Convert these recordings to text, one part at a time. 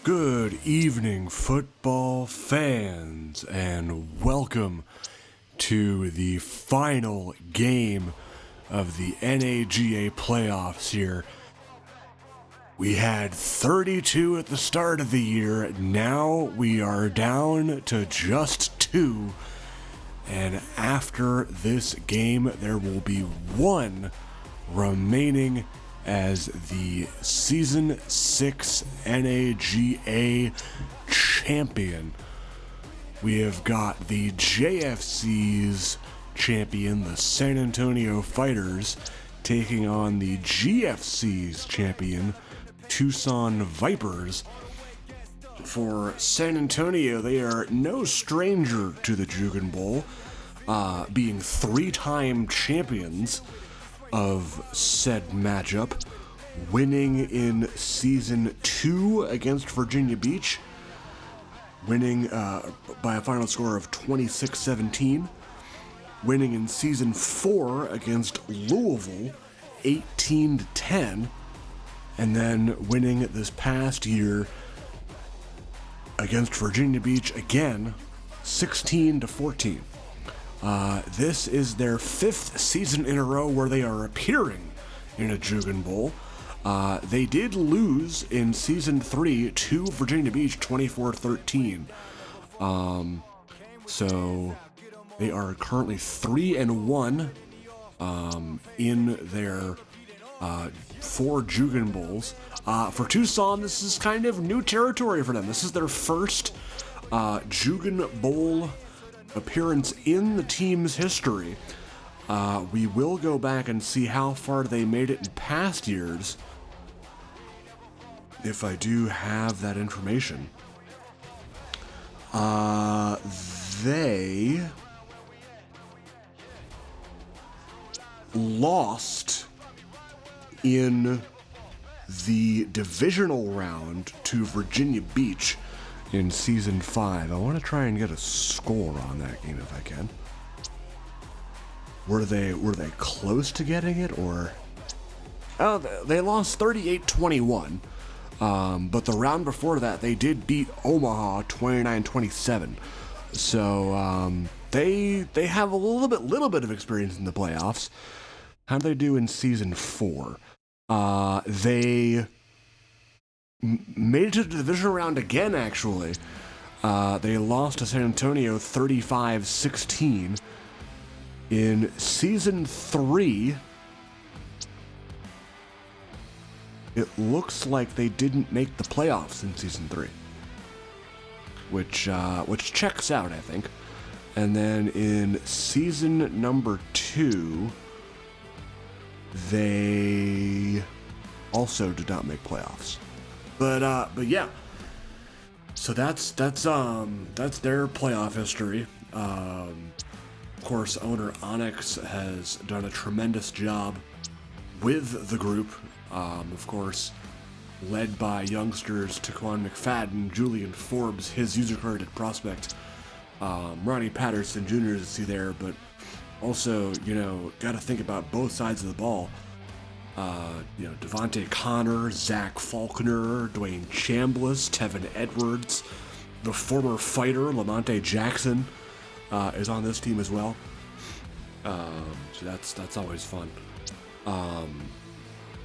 Good evening, football fans, and welcome to the final game of the NAGA playoffs here. We had 32 at the start of the year. Now we are down to just 2. And after this game, there will be one remaining as the Season 6 NAGA champion. We have got the JFC's champion, the San Antonio Fighters, taking on the GFC's champion, Tucson Vipers. For San Antonio, they are no stranger to the Jugan Bowl, being 3-time champions of said matchup, winning in Season 2 against Virginia Beach, winning by a final score of 26-17, winning in Season 4 against Louisville, 18-10, and then winning this past year against Virginia Beach again, 16-14. This is their 5th season in a row where they are appearing in a Jugan Bowl. They did lose in Season 3 to Virginia Beach 24-13. So they are currently 3-1 in their 4 Jugan Bowls. For Tucson, this is kind of new territory for them. This is their first Jugan Bowl appearance in the team's history. We will go back and see how far they made it in past years, if I do have that information. They lost in the divisional round to Virginia Beach in Season 5. I want to try and get a score on that game if I can. Were they close to getting it, or? Oh, they lost 38-21. But the round before that, they did beat Omaha 29-27. So they have a little bit of experience in the playoffs. How do they do in Season 4? They made it to the divisional round again, actually. They lost to San Antonio 35-16. In Season 3, it looks like they didn't make the playoffs in Season 3. Which checks out, I think. And then in Season number 2, they also did not make playoffs. But yeah. So that's their playoff history. Of course, owner Onyx has done a tremendous job with the group. Of course, led by youngsters Taquan McFadden, Julian Forbes, his user card at prospect, Ronnie Patterson Jr. to see there, but also, got to think about both sides of the ball. Devontae Connor, Zach Faulkner, Dwayne Chambliss, Tevin Edwards, the former fighter Lamonte Jackson is on this team as well. So that's always fun.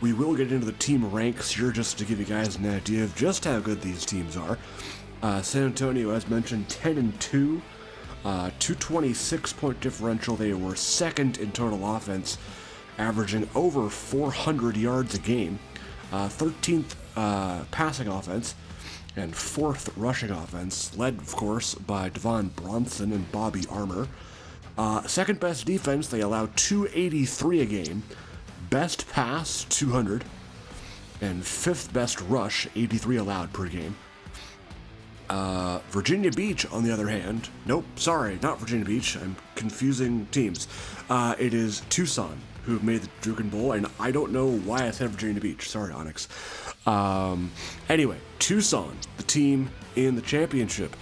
We will get into the team ranks here just to give you guys an idea of just how good these teams are. San Antonio, as mentioned, 10-2, 226-point differential. They were second in total offense, averaging over 400 yards a game, 13th passing offense, and 4th rushing offense, led, of course, by Devon Bronson and Bobby Armour. Second best defense, they allowed 283 a game, best pass, 200, and 5th best rush, 83 allowed per game. Virginia Beach, on the other hand, nope, sorry, not Virginia Beach, I'm confusing teams. It is Tucson who made the Jugan Bowl, and I don't know why I said Virginia Beach. Sorry, Onyx. Anyway, Tucson, the team in the championship,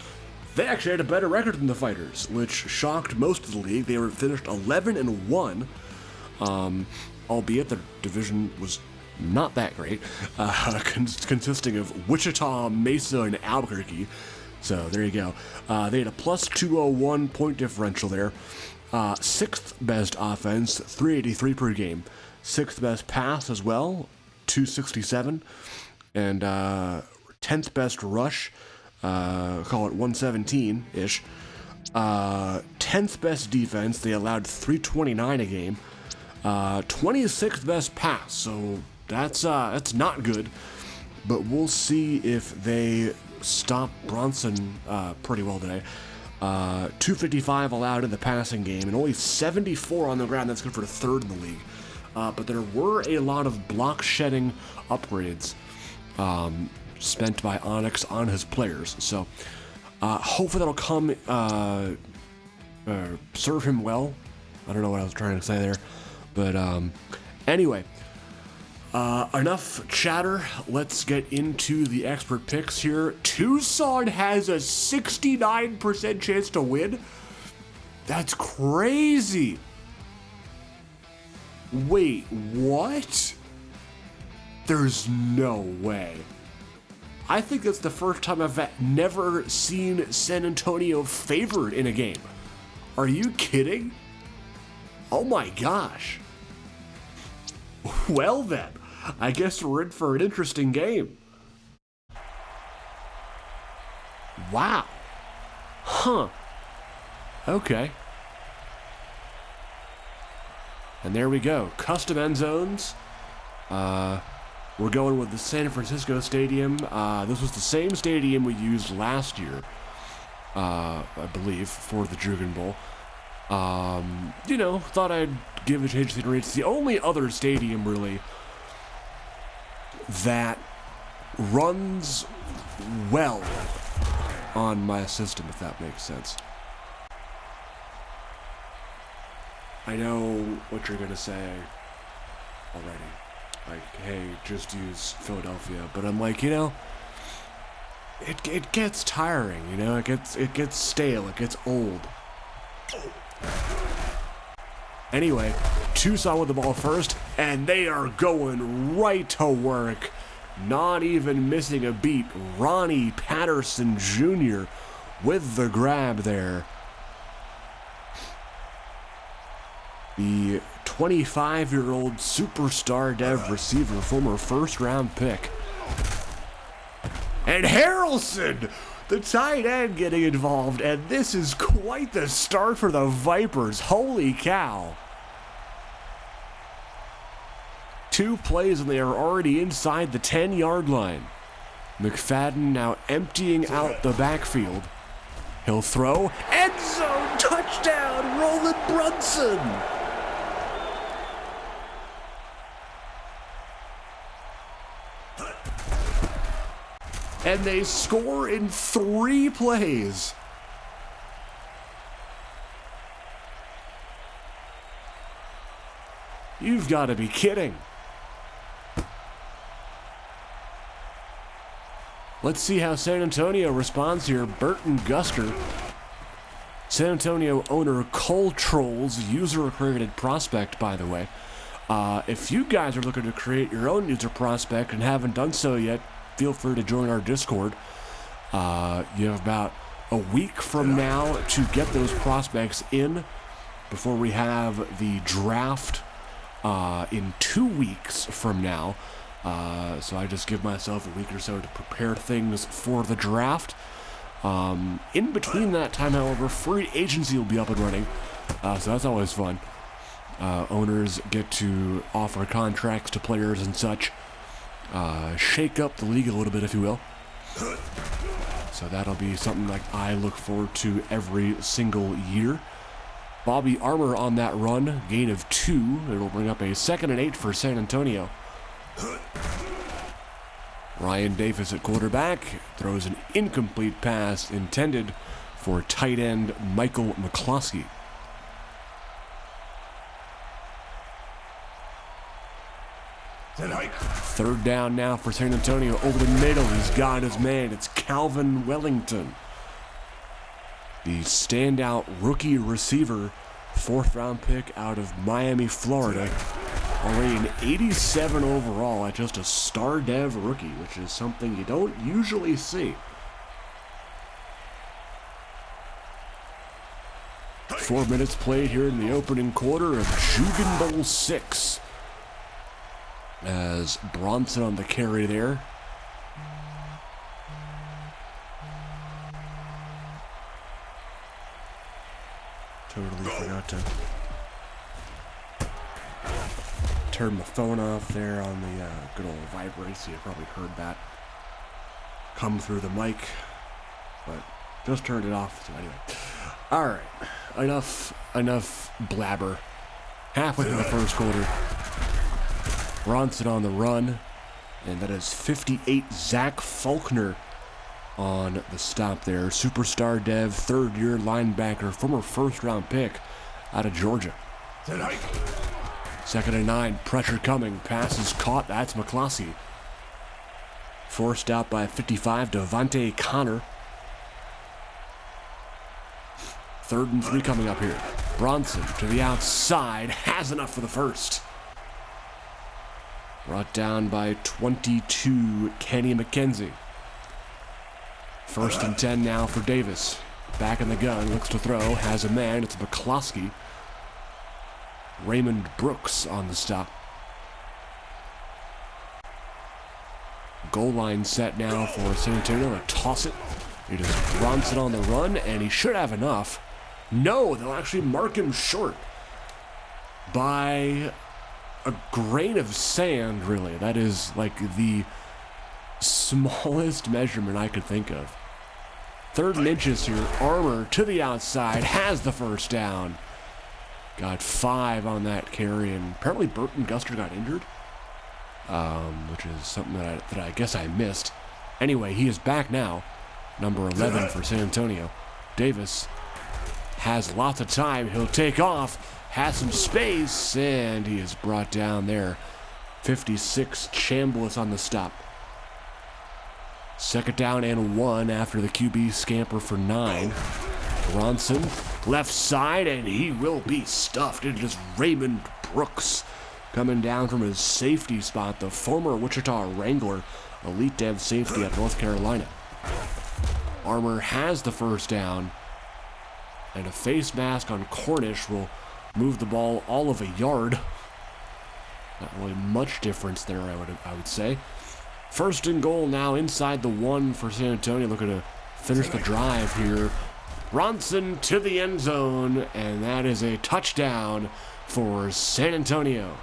they actually had a better record than the Fighters, which shocked most of the league. They were finished 11-1, albeit the division was not that great, consisting of Wichita, Mesa, and Albuquerque. So there you go. They had a plus 201 point differential there. Sixth best offense, 383 per game. Sixth best pass as well, 267. And 10th best rush, call it 117-ish. 10th best defense, they allowed 329 a game. 26th best pass, so that's not good. But we'll see if they stop Bronson pretty well today. 255 allowed in the passing game, and only 74 on the ground. That's good for the third in the league. But there were a lot of block shedding upgrades spent by Onyx on his players. So hopefully that'll come serve him well. I don't know what I was trying to say there. But anyway, enough chatter. Let's get into the expert picks here. Tucson has a 69% chance to win. That's crazy. Wait, what? There's no way. I think that's the first time I've never seen San Antonio favored in a game. Are you kidding? Oh my gosh. Well then, I guess we're in for an interesting game. Wow. Huh. Okay. And there we go. Custom end zones. We're going with the San Francisco Stadium. This was the same stadium we used last year, I believe, for the Jugan Bowl. You know, thought I'd give a change of scenery. It's the only other stadium, really, that runs well on my system, if that makes sense. I know what you're going to say already. Like, hey, just use Philadelphia. But I'm like, you know, it gets tiring, you know? It gets stale. It gets old. Anyway, Tucson with the ball first, and they are going right to work. Not even missing a beat. Ronnie Patterson Jr. with the grab there. The 25-year-old superstar dev receiver, former first-round pick. And Harrelson, the tight end, getting involved, and this is quite the start for the Vipers. Holy cow. 2 plays and they are already inside the 10-yard line. McFadden now emptying out the backfield. He'll throw. End zone touchdown, Roland Brunson. And they score in 3 plays. You've got to be kidding. Let's see how San Antonio responds here. Burton Guster. San Antonio owner Cole Trolls, user-created prospect, by the way. If you guys are looking to create your own user prospect and haven't done so yet, feel free to join our Discord. You have about a week from now to get those prospects in before we have the draft in 2 weeks from now. So I just give myself a week or so to prepare things for the draft. In between that time, however, free agency will be up and running. So that's always fun. Owners get to offer contracts to players and such. Shake up the league a little bit, if you will. So that'll be something like I look forward to every single year. Bobby Armour on that run, gain of 2. It'll bring up a 2nd and 8 for San Antonio. Ryan Davis at quarterback throws an incomplete pass intended for tight end Michael McCloskey. Third down now for San Antonio. Over the middle, he's got his man. It's Calvin Wellington, the standout rookie receiver, 4th round pick out of Miami, Florida. Already an 87 overall at just a star dev rookie, which is something you don't usually see. 4 minutes played here in the opening quarter of Jugan Bowl VI. As Bronson on the carry there. Totally forgot to turn the phone off there on the good old vibration. You probably heard that come through the mic, but just turned it off. So anyway, all right, enough blabber. Halfway through the first quarter, Bronson on the run, and that is 58 Zach Faulkner on the stop there. Superstar dev, third-year linebacker, former first-round pick out of Georgia. 2nd and 9, pressure coming, pass is caught, that's McCloskey. Forced out by 55, Devontae Connor. 3rd and 3 coming up here. Bronson to the outside, has enough for the first. Brought down by 22, Kenny McKenzie. 1st and 10 now for Davis. Back in the gun, looks to throw, has a man, it's McCloskey. Raymond Brooks on the stop. Goal line set now for San Antonio to toss it. It is Bronson on the run, and he should have enough. No, they'll actually mark him short by a grain of sand, really. That is like the smallest measurement I could think of. 3rd and inches here. Armour to the outside, has the first down. Got 5 on that carry, and apparently Burton Guster got injured, which is something that I guess I missed. Anyway, he is back now, number 11 for San Antonio. Davis has lots of time. He'll take off, has some space, and he is brought down there. 56, Chambliss on the stop. 2nd down and 1 after the QB scamper for 9. Bronson, left side, and he will be stuffed. It is Raymond Brooks coming down from his safety spot, the former Wichita Wrangler, elite dev safety at North Carolina. Armour has the first down, and a face mask on Cornish will move the ball all of a yard. Not really much difference there, I would say. 1st and goal now inside the 1 for San Antonio, looking to finish the drive here. Bronson to the end zone, and that is a touchdown for San Antonio.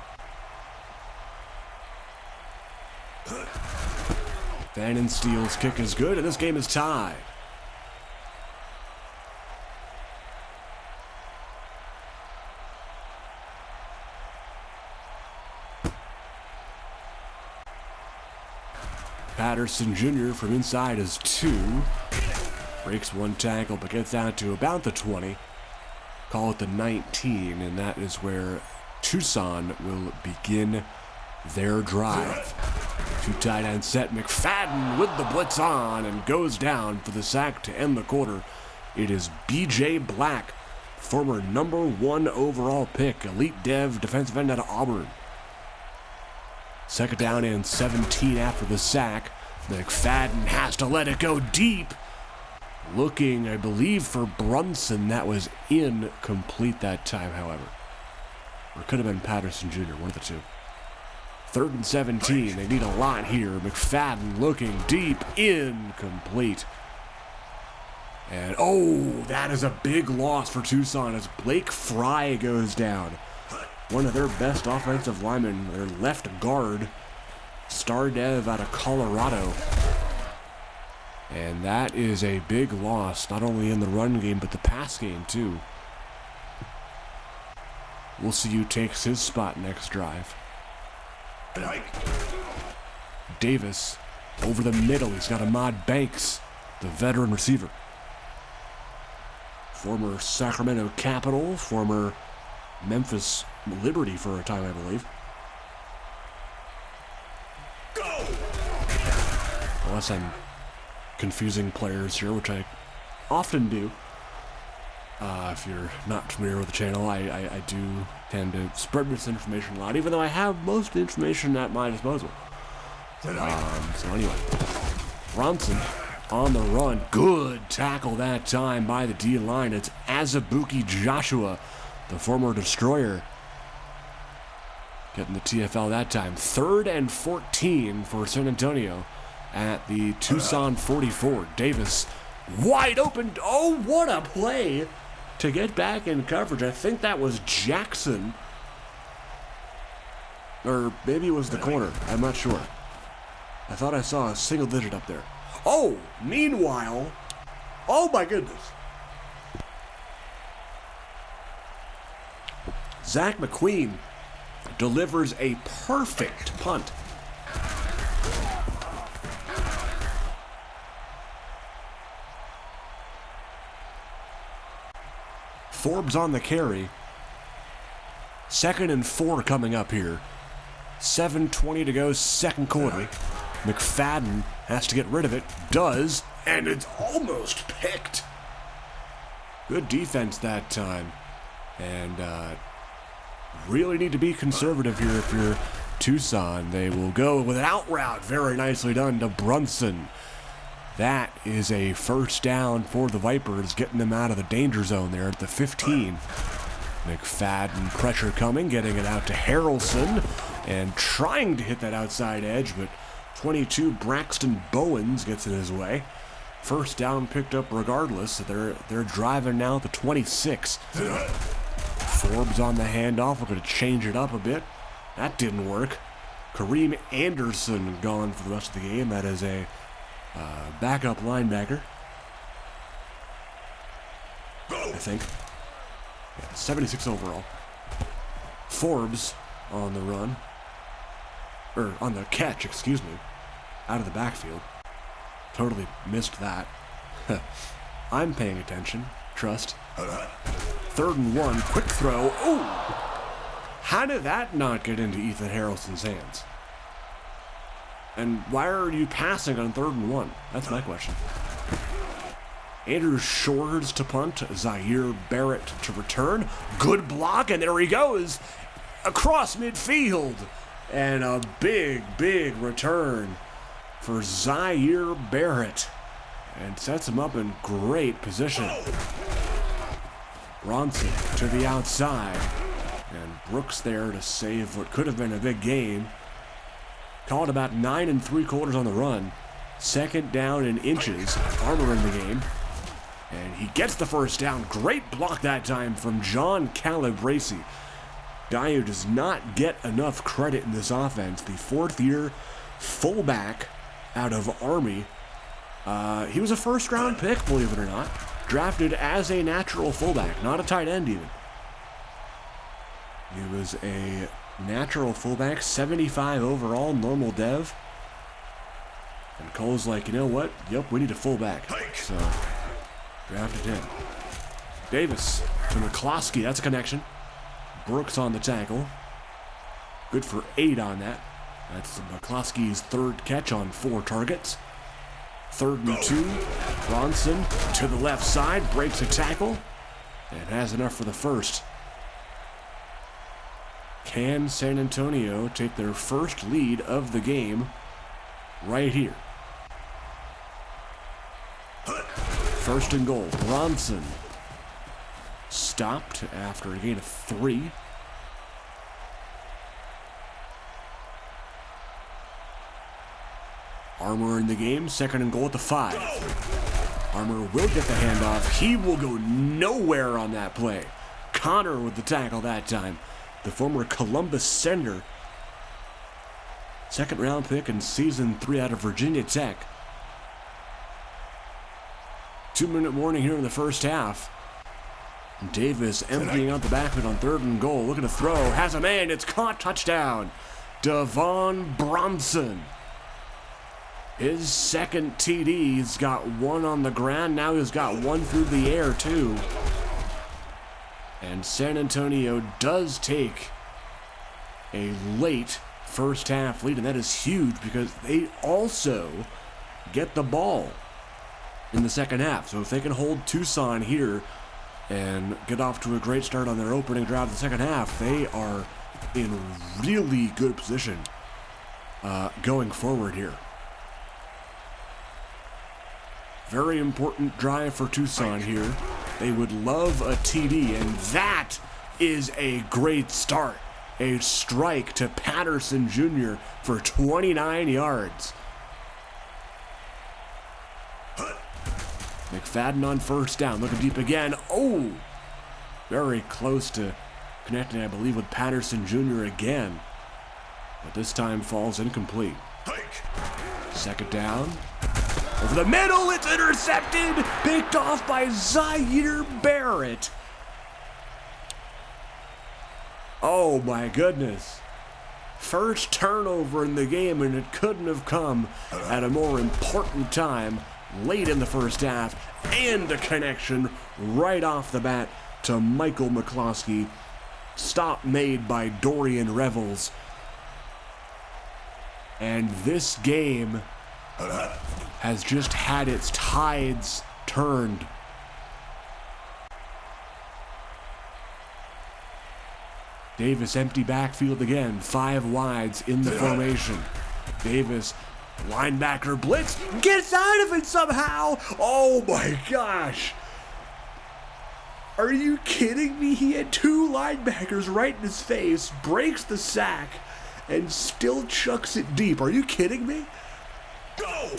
Fannin Steele's kick is good, and this game is tied. Patterson Jr. from inside is 2. Breaks 1 tackle, but gets down to about the 20. Call it the 19, and that is where Tucson will begin their drive. 2 tight end set. McFadden with the blitz on and goes down for the sack to end the quarter. It is B.J. Black, former number 1 overall pick, elite dev defensive end out of Auburn. 2nd down and 17 after the sack. McFadden has to let it go deep. Looking, I believe, for Brunson. That was incomplete that time, however. Or it could have been Patterson Jr., one of the two. 3rd and 17. They need a lot here. McFadden looking deep. Incomplete. And, oh, that is a big loss for Tucson as Blake Fry goes down. One of their best offensive linemen, their left guard, star dev out of Colorado. And that is a big loss, not only in the run game, but the pass game, too. We'll see who takes his spot next drive. Davis over the middle. He's got Ahmad Banks, the veteran receiver. Former Sacramento Capital, former Memphis Liberty for a time, I believe. Unless I'm confusing players here, which I often do. If you're not familiar with the channel, I do tend to spread misinformation a lot, even though I have most of the information at my disposal. So anyway, Bronson on the run. Good tackle that time by the D-line. It's Azubuike Joshua, the former Destroyer, getting the TFL that time. 3rd and 14 for San Antonio at the Tucson 44. Davis wide open. Oh, what a play to get back in coverage. I think that was Jackson. Or maybe it was the corner. I'm not sure. I thought I saw a single digit up there. Oh, meanwhile. Oh my goodness. Zach McQueen delivers a perfect punt. Forbes on the carry. 2nd and 4 coming up here. 7:20 to go, second quarter. McFadden has to get rid of it. Does, and it's almost picked. Good defense that time. And really need to be conservative here if you're Tucson. They will go with an out route. Very nicely done to Brunson. That is a first down for the Vipers, getting them out of the danger zone there at the 15. McFadden, pressure coming, getting it out to Harrelson, and trying to hit that outside edge, but 22 Braxton Bowens gets in his way. First down picked up regardless. They're driving now at the 26. Forbes on the handoff. We're going to change it up a bit. That didn't work. Kareem Anderson gone for the rest of the game. That is a backup linebacker, I think. Yeah, 76 overall. Forbes on the run. Or on the catch, excuse me. Out of the backfield. Totally missed that. I'm paying attention. Trust. 3rd and 1. Quick throw. Ooh! How did that not get into Ethan Harrelson's hands? And why are you passing on 3rd and 1? That's my question. Andrew Shores to punt. Zaire Barrett to return. Good block, and there he goes. Across midfield. And a big, big return for Zaire Barrett. And sets him up in great position. Bronson to the outside. And Brooks there to save what could have been a big game. Called about 9 3/4 on the run. 2nd down in inches. Armour in the game. And he gets the first down. Great block that time from John Calabresi. Guy who does not get enough credit in this offense. The 4th-year fullback out of Army. He was a first-round pick, believe it or not. Drafted as a natural fullback, not a tight end even. He was a natural fullback, 75 overall, normal dev. And Cole's like, you know what? Yep, we need a fullback. So, drafted him. Davis to McCloskey, that's a connection. Brooks on the tackle. Good for 8 on that. That's McCloskey's 3rd catch on 4 targets. 3rd and 2. Bronson to the left side, breaks a tackle, and has enough for the first. Can San Antonio take their first lead of the game right here? 1st and goal. Bronson stopped after a gain of 3. Armour in the game. 2nd and goal at the 5. Armour will get the handoff. He will go nowhere on that play. Connor with the tackle that time. The former Columbus Sender. 2nd round pick in season 3 out of Virginia Tech. 2-minute warning here in the first half. Davis emptying out the backfield on 3rd and goal. Looking to throw. Has a man. It's caught. Touchdown. Devon Bronson. His 2nd TD. He's got 1 on the ground. Now he's got 1 through the air, too. And San Antonio does take a late first half lead, and that is huge because they also get the ball in the second half. So if they can hold Tucson here and get off to a great start on their opening drive of the second half. They are in really good position going forward here. Very important drive for Tucson here. They would love a TD, and that is a great start. A strike to Patterson Jr. for 29 yards. McFadden on first down, looking deep again. Oh, very close to connecting, I believe, with Patterson Jr. again. But this time falls incomplete. Second down. Over the middle, it's intercepted. Picked off by Zaire Barrett. Oh my goodness. First turnover in the game, and it couldn't have come at a more important time late in the first half, and a connection right off the bat to Michael McCloskey. Stop made by Dorian Revels. And this game has just had its tides turned. Davis empty backfield again, 5 wides in the formation. Davis, linebacker blitz, gets out of it somehow. Oh my gosh. Are you kidding me? He had 2 linebackers right in his face, breaks the sack, and still chucks it deep. Are you kidding me? Go!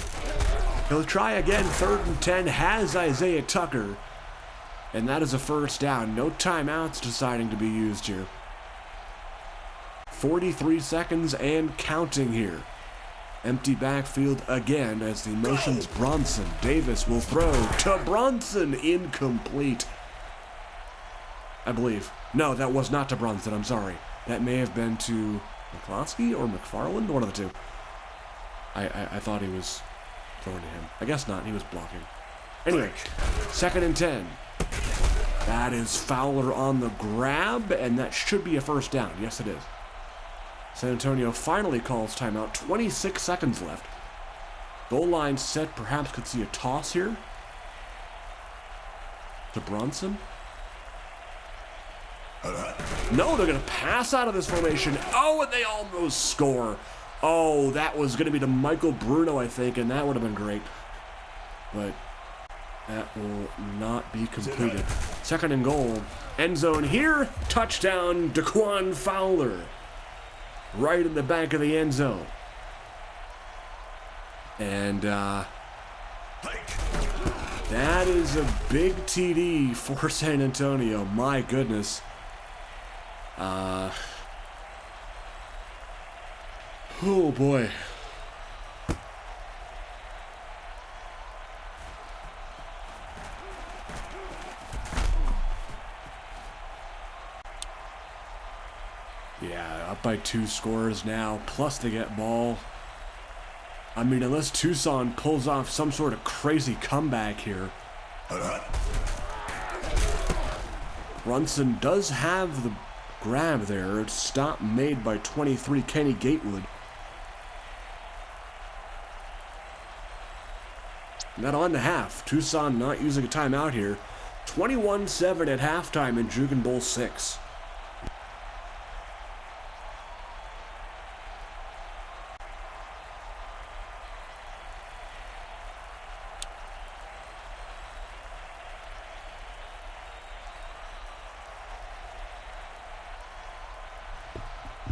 He'll try again, 3rd and 10, has Isaiah Tucker. And that is a first down. No timeouts deciding to be used here. 43 seconds and counting here. Empty backfield again as he motions Bronson. Davis will throw to Bronson. Incomplete, I believe. No, that was not to Bronson. I'm sorry. That may have been to McCloskey or McFarland, one of the two. I thought he was throwing to him. I guess not. He was blocking. Anyway, 2nd and 10. That is Fowler on the grab, and that should be a first down. Yes, it is. San Antonio finally calls timeout. 26 seconds left. Goal line set. Perhaps could see a toss here to Bronson. No, they're going to pass out of this formation. Oh, and they almost score. Oh, that was going to be to Michael Bruno, I think, and that would have been great. But that will not be completed. 2nd and goal. End zone here. Touchdown, Daquan Fowler. Right in the back of the end zone. And that is a big TD for San Antonio. My goodness. Oh boy. Yeah, up by 2 scores now, plus they get ball. I mean, unless Tucson pulls off some sort of crazy comeback here. Brunson does have the grab there. It's stop made by 23, Kenny Gatewood. Not on to half. Tucson not using a timeout here. 21-7 at halftime in Jugan Bowl VI.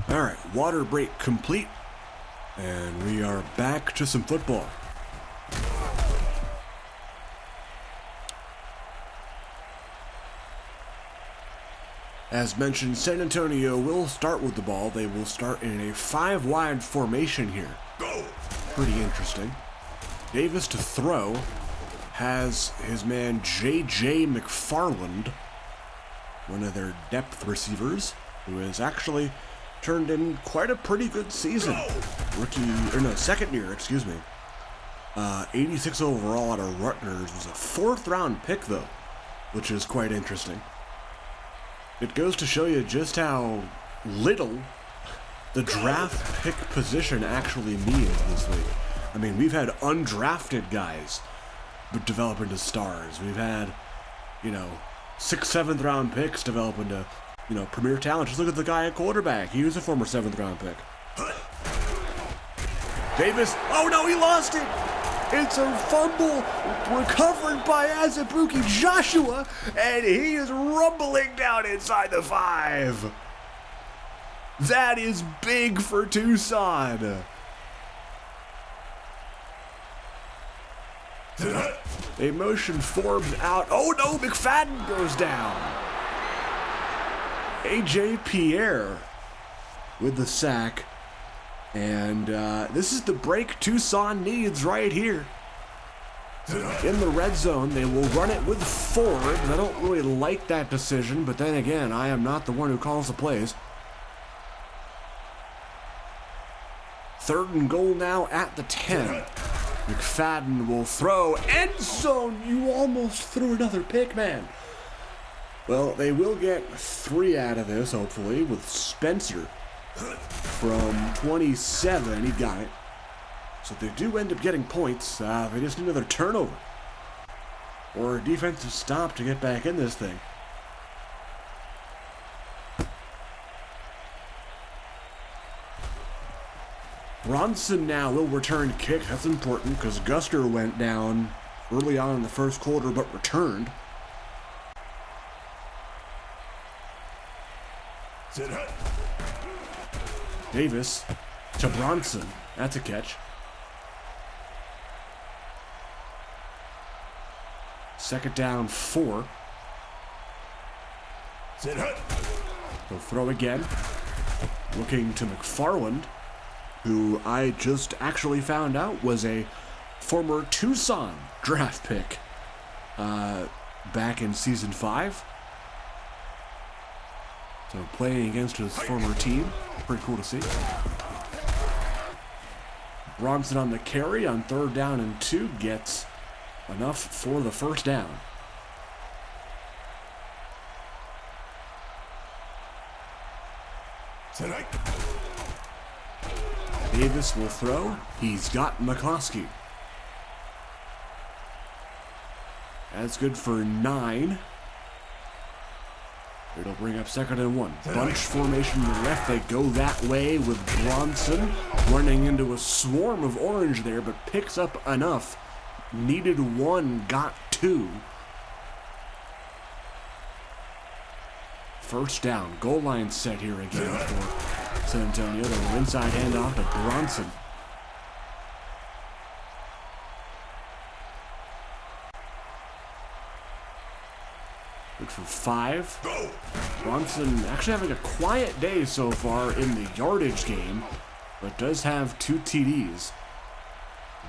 All right, water break complete, and we are back to some football. As mentioned, San Antonio will start with the ball. They will start in a 5-wide formation here. Go! Pretty interesting. Davis to throw has his man J.J. McFarland, one of their depth receivers, who has actually turned in quite a pretty good season. Second year, excuse me. 86 overall out of Rutgers. Was a 4th round pick though, which is quite interesting. It goes to show you just how little the draft pick position actually means this week. I mean, we've had undrafted guys but develop into stars. We've had, 6th, 7th round picks develop into, premier talent. Just look at the guy at quarterback. He was a former 7th round pick. Davis, oh no, he lost it! It's a fumble recovered by Azubuike Joshua, and he is rumbling down inside the 5. That is big for Tucson. A motion forms out. Oh no, McFadden goes down. A.J. Pierre with the sack. And this is the break Tucson needs right here. In the red zone, they will run it with Ford. I don't really like that decision, but then again, I am not the one who calls the plays. 3rd and goal now at the 10. McFadden will throw. End zone! You almost threw another pick, man. Well, they will get 3 out of this, hopefully, with Spencer. From 27, he got it. So they do end up getting points. They just need another turnover. Or a defensive stop to get back in this thing. Bronson now will return kick. That's important because Guster went down early on in the first quarter but returned. Davis to Bronson. That's a catch. 2nd down, 4. He'll throw again. Looking to McFarland, who I just actually found out was a former Tucson draft pick back in Season 5. So playing against his former team. Pretty cool to see. Bronson on the carry on 3rd down and 2 gets enough for the 1st down. Davis will throw. He's got McCloskey. That's good for 9. It'll bring up 2nd and 1. Bunch formation to the left. They go that way with Bronson running into a swarm of orange there, but picks up enough. Needed 1, got 2. 1st down. Goal line set here again for San Antonio. The inside handoff to Bronson. Good for 5. Bronson actually having a quiet day so far in the yardage game, but does have 2 TDs.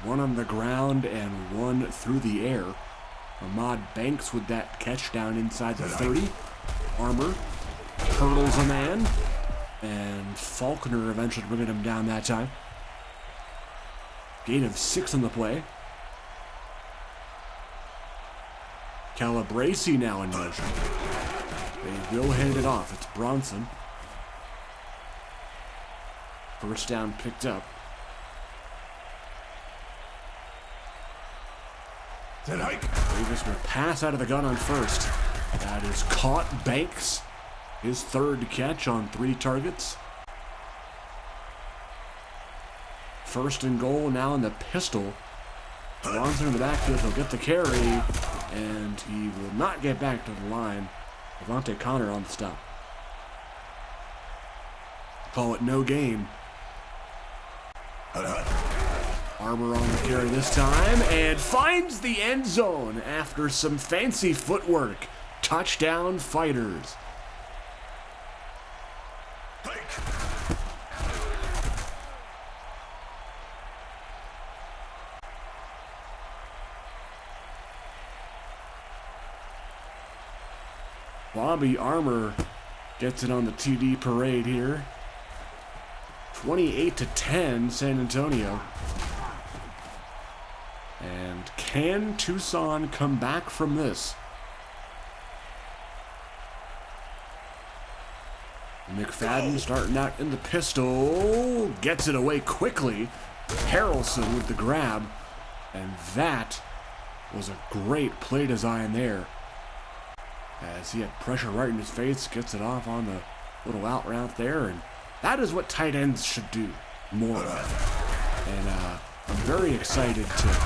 1 on the ground and 1 through the air. Ahmad Banks with that catch down inside the 30. Armour hurdles a man, and Faulkner eventually bringing him down that time. Gain of 6 on the play. Calabresi now in motion. They will hand it off. It's Bronson. 1st down picked up. Davis will pass out of the gun on 1st. That is caught. Banks, his 3rd catch on 3 targets. 1st and goal now in the pistol. Bronson in the backfield. He'll get the carry, and he will not get back to the line. Devontae Connor on the stop. Call it no gain. Armour on the carry this time, and finds the end zone after some fancy footwork. Touchdown Fighters. Bobby Armour gets it on the TD parade here. 28-10 San Antonio. And can Tucson come back from this? McFadden starting out in the pistol. Gets it away quickly. Harrelson with the grab. And that was a great play design there. as he had pressure right in his face, gets it off on the little out route there, and that is what tight ends should do more of. And I'm very excited to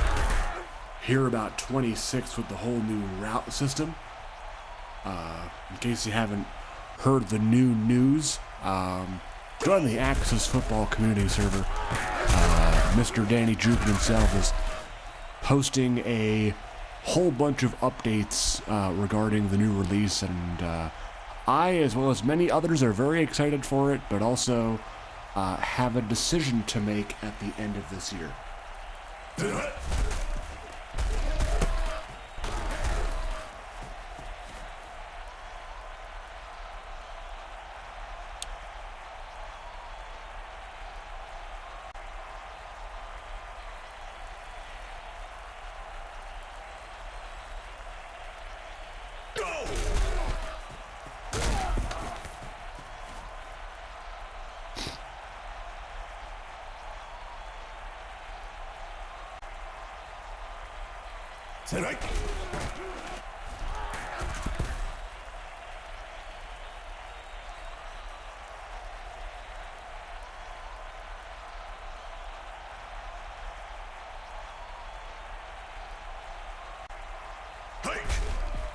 hear about 26 with the whole new route system. In case you haven't heard the new news, join the Axis Football community server. Mr. Danny Jugan himself is posting a whole bunch of updates regarding the new release, and I, as well as many others, are very excited for it, but also have a decision to make at the end of this year. Right.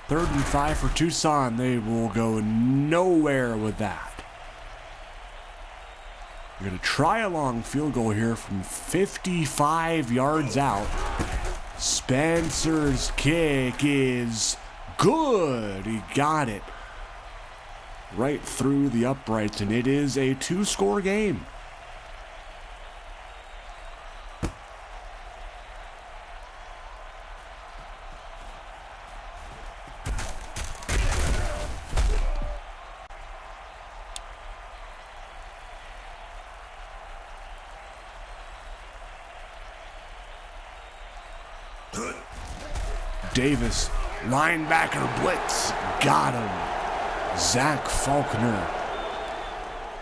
Third and 5 for Tucson. They will go nowhere with that. We're going to try a long field goal here from 55 yards out. Spencer's kick is good. He got it right through the uprights, and it is a 2-score game. Davis, linebacker blitz, got him. Zach Faulkner,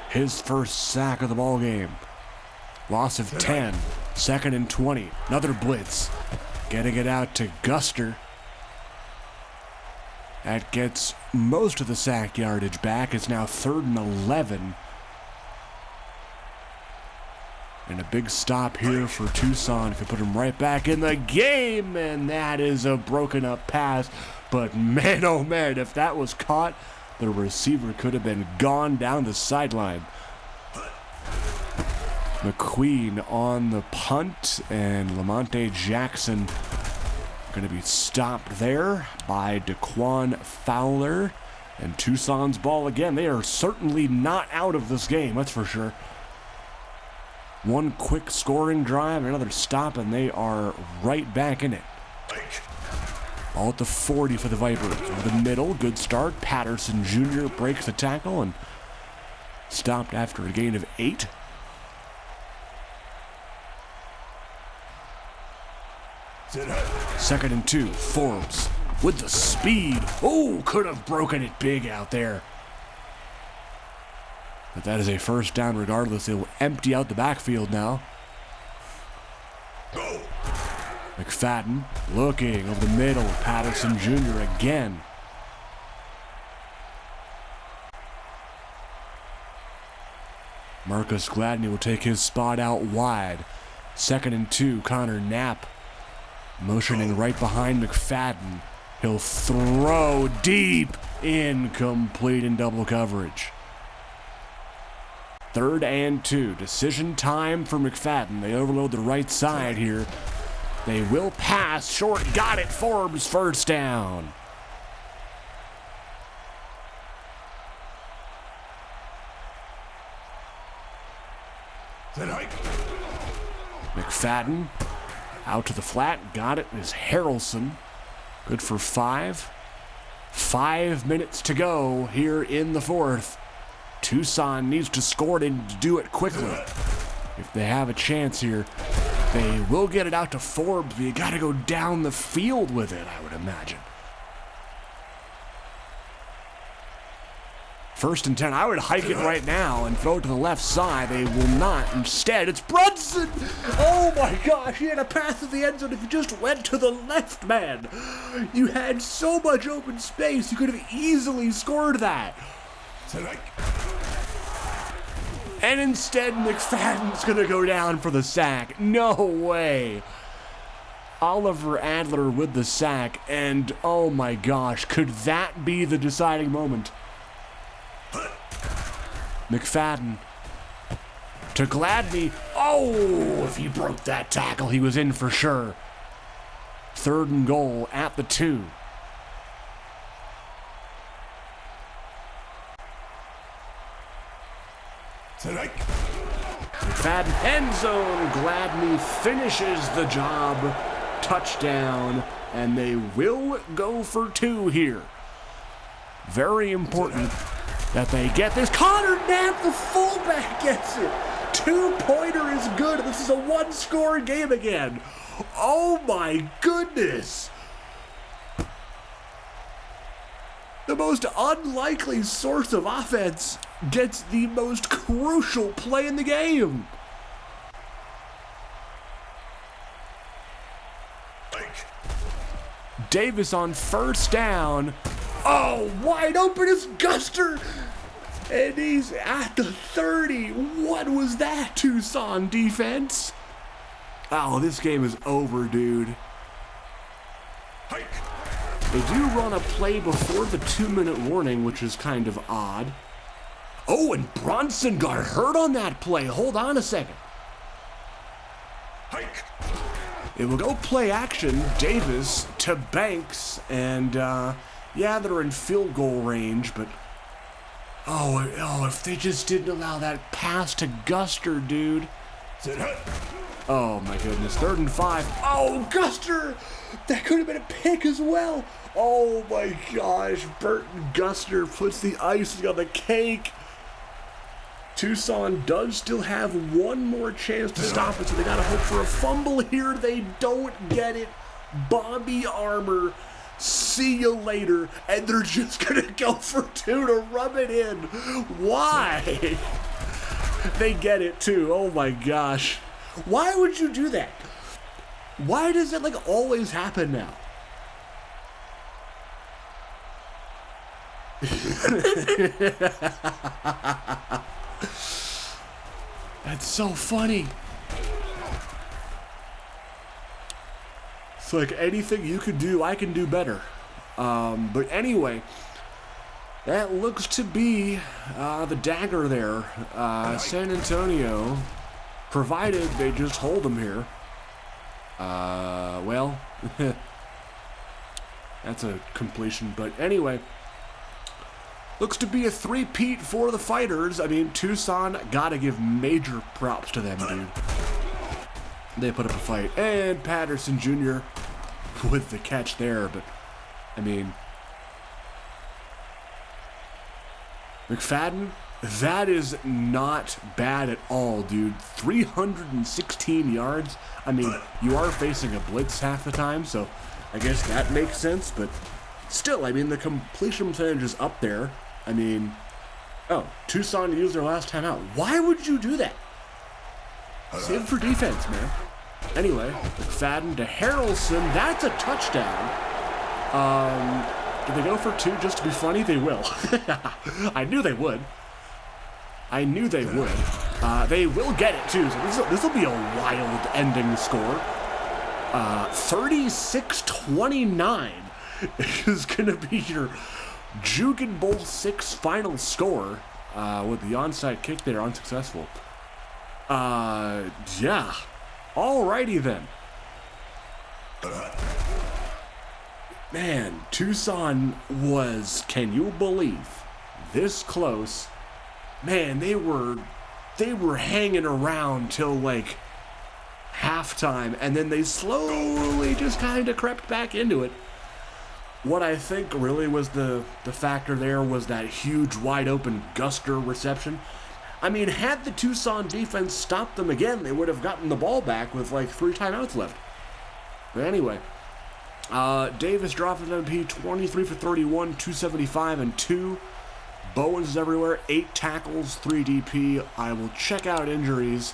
his first sack of the ball game. Loss of 10, 2nd and 20, another blitz. Getting it out to Guster. That gets most of the sack yardage back. It's now 3rd and 11. And a big stop here for Tucson could put him right back in the game, and that is a broken up pass. But man, oh man, if that was caught, the receiver could have been gone down the sideline. McQueen on the punt, and Lamonte Jackson going to be stopped there by Daquan Fowler. And Tucson's ball again. They are certainly not out of this game, that's for sure. One quick scoring drive, another stop, and they are right back in it. All at the 40 for the Vipers. Over the middle, good start. Patterson Jr. breaks the tackle and stopped after a gain of 8. Second and 2, Forbes with the speed. Oh, could have broken it big out there. But that is a first down regardless. They'll empty out the backfield now. McFadden looking over the middle. Patterson Jr. again. Marcus Gladney will take his spot out wide. 2nd and 2, Connor Knapp motioning right behind McFadden. He'll throw deep, incomplete in double coverage. 3rd and 2. Decision time for McFadden. They overload the right side here. They will pass. Short. Got it. Forbes first down. McFadden out to the flat. Got it. Is Harrelson. Good for 5. 5 minutes to go here in the 4th. Tucson needs to score and do it quickly. If they have a chance here, they will get it out to Forbes, but you got to go down the field with it, I would imagine. First and 10. I would hike it right now and throw it to the left side. They will not. Instead, it's Brunson. Oh my gosh, he had a pass to the end zone if you just went to the left, man. You had so much open space. You could have easily scored that. And instead, McFadden's going to go down for the sack. No way. Oliver Adler with the sack. And oh my gosh, could that be the deciding moment? McFadden to Gladney. Oh, if he broke that tackle, he was in for sure. 3rd and goal at the 2. McFadden end zone. Gladney finishes the job. Touchdown, and they will go for 2 here. Very important that they get this. Connor Knapp, the fullback, gets it. 2-pointer is good. This is a 1-score game again. Oh my goodness. The most unlikely source of offense gets the most crucial play in the game. Davis on 1st down. Oh, wide open is Guster. And he's at the 30. What was that, Tucson defense? Oh, this game is over, dude. They do run a play before the 2-minute warning, which is kind of odd. Oh, and Bronson got hurt on that play. Hold on a second. It will go play action. Davis to Banks, and yeah, they're in field goal range, but oh, if they just didn't allow that pass to Guster, dude. Oh my goodness, 3rd and 5. Oh, Guster! That could have been a pick as well. Oh my gosh, Burton Guster puts the icing on the cake. Tucson does still have one more chance to stop it, so they gotta hope for a fumble here. They don't get it. Bobby Armour, see you later, and they're just gonna go for 2 to rub it in. Why? They get it too. Oh my gosh. Why would you do that? Why does it like always happen now? That's so funny. It's like anything you could do, I can do better. But anyway, that looks to be the dagger there. San Antonio, provided they just hold them here. Well, that's a completion. But anyway, looks to be a 3-peat for the Fighters. I mean, Tucson, gotta give major props to them, dude. They put up a fight. And Patterson Jr. with the catch there, but I mean, McFadden, that is not bad at all, dude. 316 yards. I mean, you are facing a blitz half the time, so I guess that makes sense, but still, I mean, the completion percentage is up there. I mean, oh, Tucson used their last time out. Why would you do that? Save for defense, man. Anyway, McFadden to Harrelson. That's a touchdown. Did they go for 2 just to be funny? They will. I knew they would. I knew they would. They will get it, too. So this will be a wild ending score. 36-29 is going to be your Jugan Bowl VI final score with the onside kick there unsuccessful. Yeah. Alrighty then. Man, Tucson was, can you believe, this close. Man, they were hanging around till like halftime, and then they slowly just kind of crept back into it. What I think really was the factor there was that huge wide open Guster reception. I mean, had the Tucson defense stopped them again, they would have gotten the ball back with like 3 timeouts left. But anyway, Davis dropped an MP 23 for 31, 275, and 2. Bowens is everywhere. 8 tackles, 3 DP. I will check out injuries,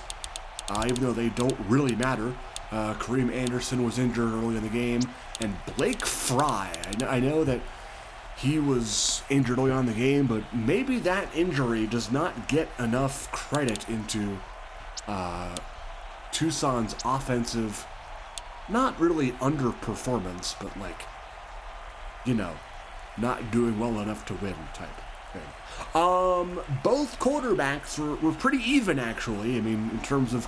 even though they don't really matter. Kareem Anderson was injured early in the game. And Blake Fry, I know that he was injured early on in the game, but maybe that injury does not get enough credit into Tucson's offensive, not really underperformance, but like, you know, not doing well enough to win type thing. Both quarterbacks were pretty even, actually. I mean, in terms of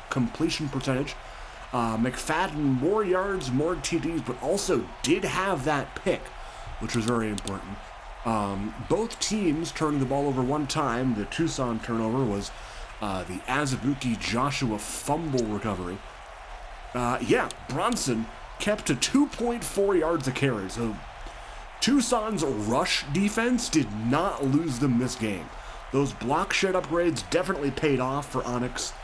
completion percentage. McFadden, more yards, more TDs, but also did have that pick, which was very important. Both teams turning the ball over one time. The Tucson turnover was the Azubuike Joshua fumble recovery. Bronson kept to 2.4 yards a carry, so Tucson's rush defense did not lose them this game. Those block shed upgrades definitely paid off for Onyx.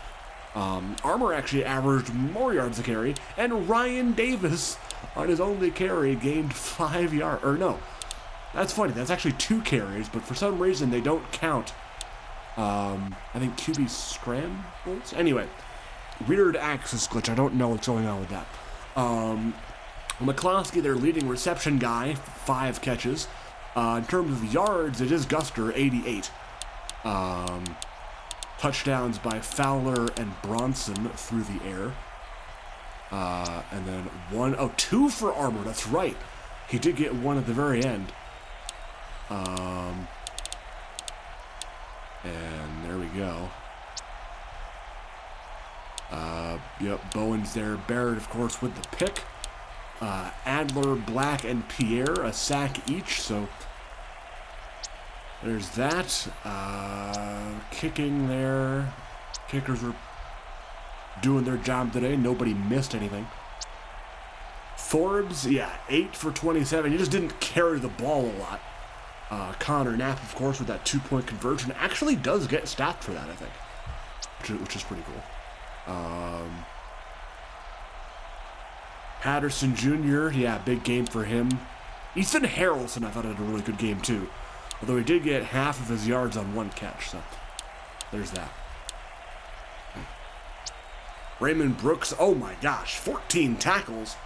Armor actually averaged more yards a carry, and Ryan Davis, on his only carry, gained 5 yards. Or no, that's funny. That's actually 2 carries, but for some reason they don't count. I think QB scrambles? Anyway, weird axis glitch. I don't know what's going on with that. McCloskey, their leading reception guy, 5 catches. In terms of yards, it is Guster, 88. Touchdowns by Fowler and Bronson through the air. And then 2 for Armor. That's right. He did get 1 at the very end. And there we go. Bowens there. Barrett, of course, with the pick. Adler, Black, and Pierre, a sack each. So there's that. Kicking there. Kickers were doing their job today. Nobody missed anything. Forbes, 8 for 27. He just didn't carry the ball a lot. Connor Knapp, of course, with that 2-point conversion, actually does get stacked for that, I think, which is pretty cool. Patterson Jr., big game for him. Ethan Harrelson, I thought, had a really good game, too. Although he did get half of his yards on 1 catch, so there's that. Raymond Brooks, oh my gosh, 14 tackles.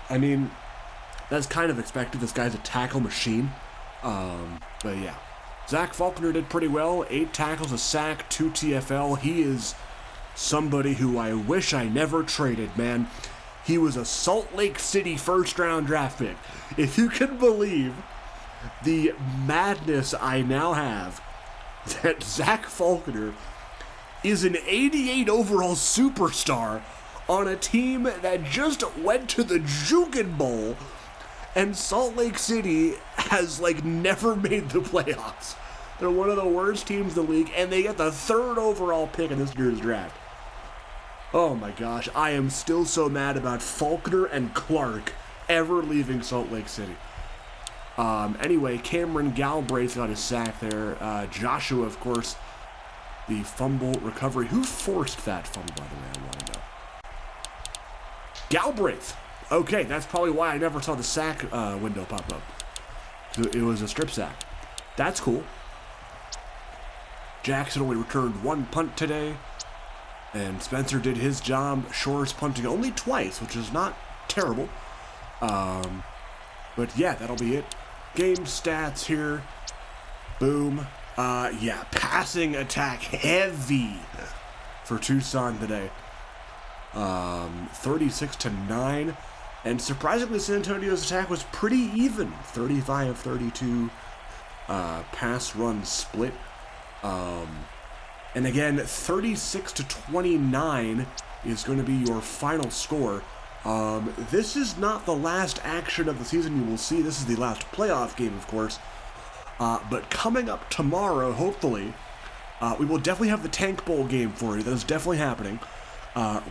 I mean, that's kind of expected. This guy's a tackle machine. But yeah. Zach Faulkner did pretty well. 8 tackles, a sack, 2 TFL. He is somebody who I wish I never traded, man. He was a Salt Lake City first-round draft pick. If you can believe the madness I now have that Zach Faulkner is an 88 overall superstar on a team that just went to the Jugan Bowl, and Salt Lake City has never made the playoffs. They're one of the worst teams in the league, and they get the 3rd overall pick in this year's draft. Oh my gosh, I am still so mad about Faulkner and Clark ever leaving Salt Lake City. Anyway, Cameron Galbraith got a sack there. Joshua, of course, the fumble recovery. Who forced that fumble, by the way? I want to know. Galbraith. Okay, that's probably why I never saw the sack window pop up. It was a strip sack. That's cool. Jackson only returned 1 punt today. And Spencer did his job. Shores punting only twice, which is not terrible. But yeah, that'll be it. Game stats here. Boom. Passing attack heavy for Tucson today. 36-9. And surprisingly, San Antonio's attack was pretty even. 35-32 pass run split. And again, 36-29 is going to be your final score. This is not the last action of the season you will see. This is the last playoff game, of course. But coming up tomorrow, hopefully, we will definitely have the Tank Bowl game for you. That is definitely happening.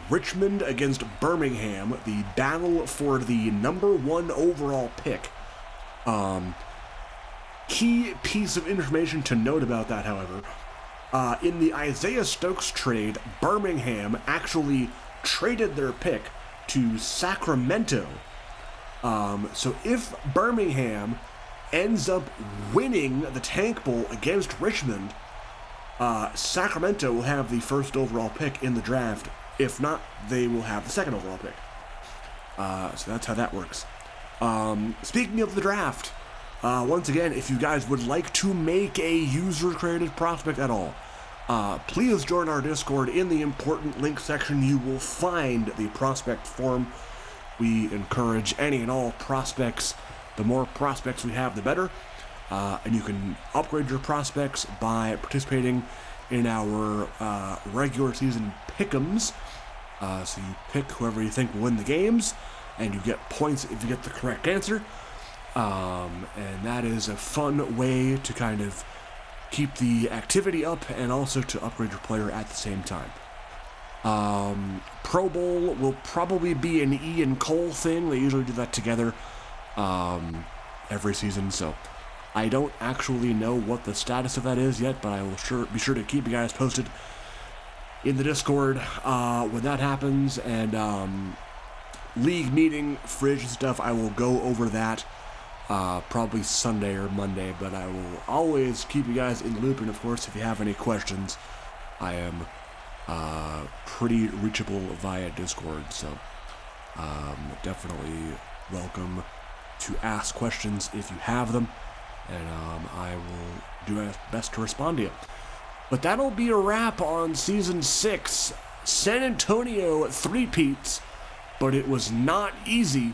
Richmond against Birmingham, the battle for the #1 overall pick. Key piece of information to note about that, however, in the Isaiah Stokes trade, Birmingham actually traded their pick to Sacramento. So if Birmingham ends up winning the Tank Bowl against Richmond, Sacramento will have the first overall pick in the draft. If not, they will have the second overall pick. So that's how that works. Speaking of the draft, once again, if you guys would like to make a user-created prospect at all, please join our Discord. In the important link section, you will find the prospect form. We encourage any and all prospects. The more prospects we have, the better. And you can upgrade your prospects by participating in our regular season pick'ems. So you pick whoever you think will win the games, and you get points if you get the correct answer. And that is a fun way to kind of keep the activity up and also to upgrade your player at the same time. Pro Bowl will probably be an Ian Cole thing. They usually do that together every season, so I don't actually know what the status of that is yet, but I will be sure to keep you guys posted in the Discord when that happens. And league meeting, fridge and stuff, I will go over that probably Sunday or Monday, but I will always keep you guys in the loop. And of course, if you have any questions, I am pretty reachable via Discord, so definitely welcome to ask questions if you have them, and I will do my best to respond to you. But that'll be a wrap on Season 6. San Antonio three-peats, but it was not easy,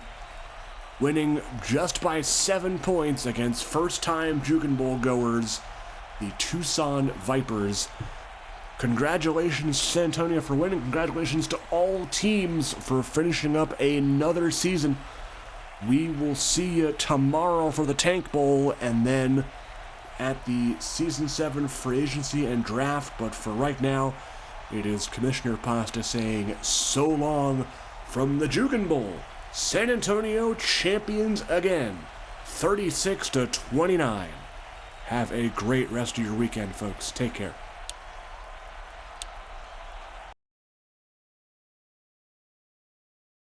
winning just by 7 points against first-time Jugan Bowl goers, the Tucson Vipers. Congratulations, San Antonio, for winning. Congratulations to all teams for finishing up another season. We will see you tomorrow for the Tank Bowl, and then at the Season 7 free agency and draft. But for right now, it is Commissioner Pasta saying so long from the Jugan Bowl. San Antonio champions again, 36-29. Have a great rest of your weekend, folks. Take care.